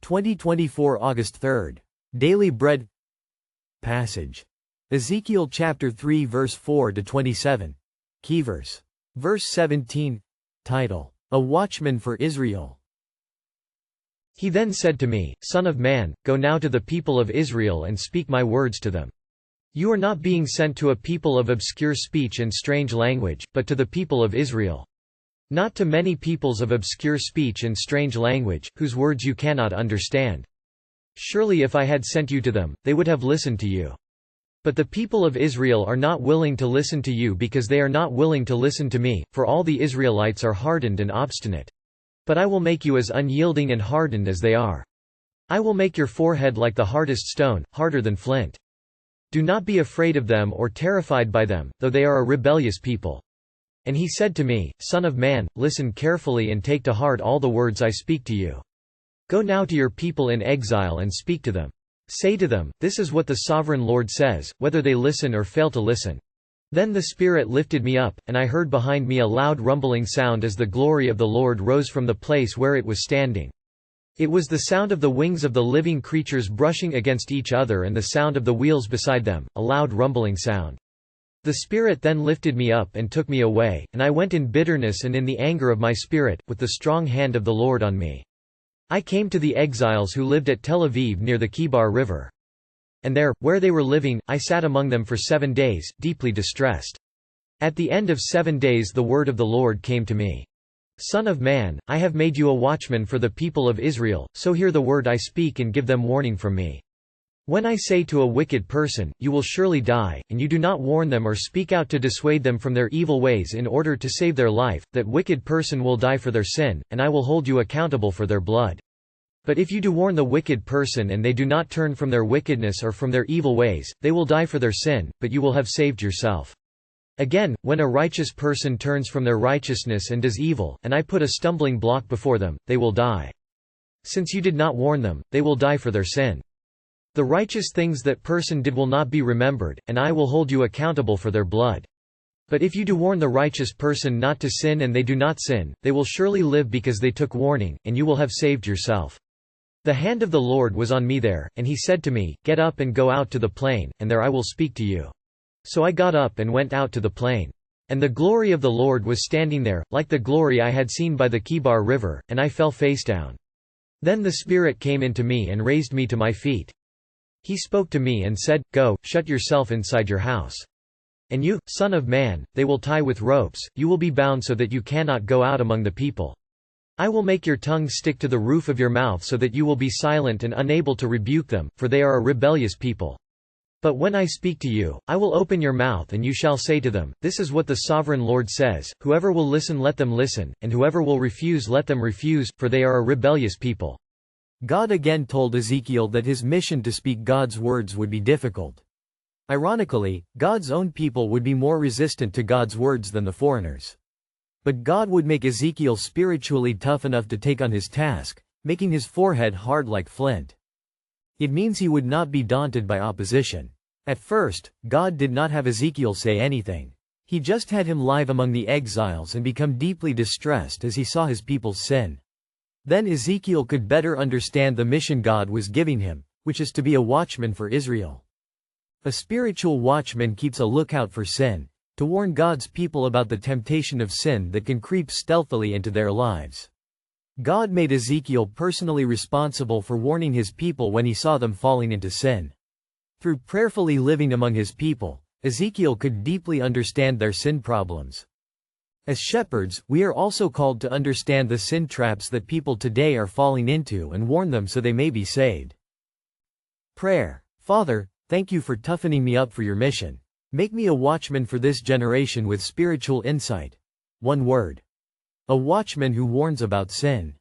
2024 August 3rd. Daily Bread Passage. Ezekiel chapter 3 verse 4 to 27. Key verse. Verse 17. Title: A Watchman for Israel. He then said to me, Son of man, go now to the people of Israel and speak my words to them. You are not being sent to a people of obscure speech and strange language, but to the people of Israel. Not to many peoples of obscure speech and strange language, whose words you cannot understand. Surely if I had sent you to them, they would have listened to you. But the people of Israel are not willing to listen to you because they are not willing to listen to me, for all the Israelites are hardened and obstinate. But I will make you as unyielding and hardened as they are. I will make your forehead like the hardest stone, harder than flint. Do not be afraid of them or terrified by them, though they are a rebellious people. And he said to me, Son of man, listen carefully and take to heart all the words I speak to you. Go now to your people in exile and speak to them. Say to them, This is what the Sovereign Lord says, whether they listen or fail to listen. Then the Spirit lifted me up, and I heard behind me a loud rumbling sound as the glory of the Lord rose from the place where it was standing. It was the sound of the wings of the living creatures brushing against each other and the sound of the wheels beside them, a loud rumbling sound. The Spirit then lifted me up and took me away, and I went in bitterness and in the anger of my spirit, with the strong hand of the Lord on me. I came to the exiles who lived at Tel Aviv near the Kibar River. And there, where they were living, I sat among them for 7 days, deeply distressed. At the end of 7 days the word of the Lord came to me. Son of man, I have made you a watchman for the people of Israel, so hear the word I speak and give them warning from me. When I say to a wicked person, You will surely die, and you do not warn them or speak out to dissuade them from their evil ways in order to save their life, that wicked person will die for their sin, and I will hold you accountable for their blood. But if you do warn the wicked person and they do not turn from their wickedness or from their evil ways, they will die for their sin, but you will have saved yourself. Again, when a righteous person turns from their righteousness and does evil, and I put a stumbling block before them, they will die. Since you did not warn them, they will die for their sin. The righteous things that person did will not be remembered, and I will hold you accountable for their blood. But if you do warn the righteous person not to sin and they do not sin, they will surely live because they took warning, and you will have saved yourself. The hand of the Lord was on me there, and he said to me, Get up and go out to the plain, and there I will speak to you. So I got up and went out to the plain. And the glory of the Lord was standing there, like the glory I had seen by the Kibar River, and I fell face down. Then the Spirit came into me and raised me to my feet. He spoke to me and said, Go, shut yourself inside your house. And you, son of man, they will tie with ropes, you will be bound so that you cannot go out among the people. I will make your tongue stick to the roof of your mouth so that you will be silent and unable to rebuke them, for they are a rebellious people. But when I speak to you, I will open your mouth and you shall say to them, This is what the Sovereign Lord says, Whoever will listen let them listen, and whoever will refuse let them refuse, for they are a rebellious people. God again told Ezekiel that his mission to speak God's words would be difficult. Ironically, God's own people would be more resistant to God's words than the foreigners. But God would make Ezekiel spiritually tough enough to take on his task, making his forehead hard like flint. It means he would not be daunted by opposition. At first, God did not have Ezekiel say anything. He just had him live among the exiles and become deeply distressed as he saw his people's sin. Then Ezekiel could better understand the mission God was giving him, which is to be a watchman for Israel. A spiritual watchman keeps a lookout for sin, to warn God's people about the temptation of sin that can creep stealthily into their lives. God made Ezekiel personally responsible for warning his people when he saw them falling into sin. Through prayerfully living among his people, Ezekiel could deeply understand their sin problems. As shepherds, we are also called to understand the sin traps that people today are falling into and warn them so they may be saved. Prayer. Father, thank you for toughening me up for your mission. Make me a watchman for this generation with spiritual insight. One word. A watchman who warns about sin.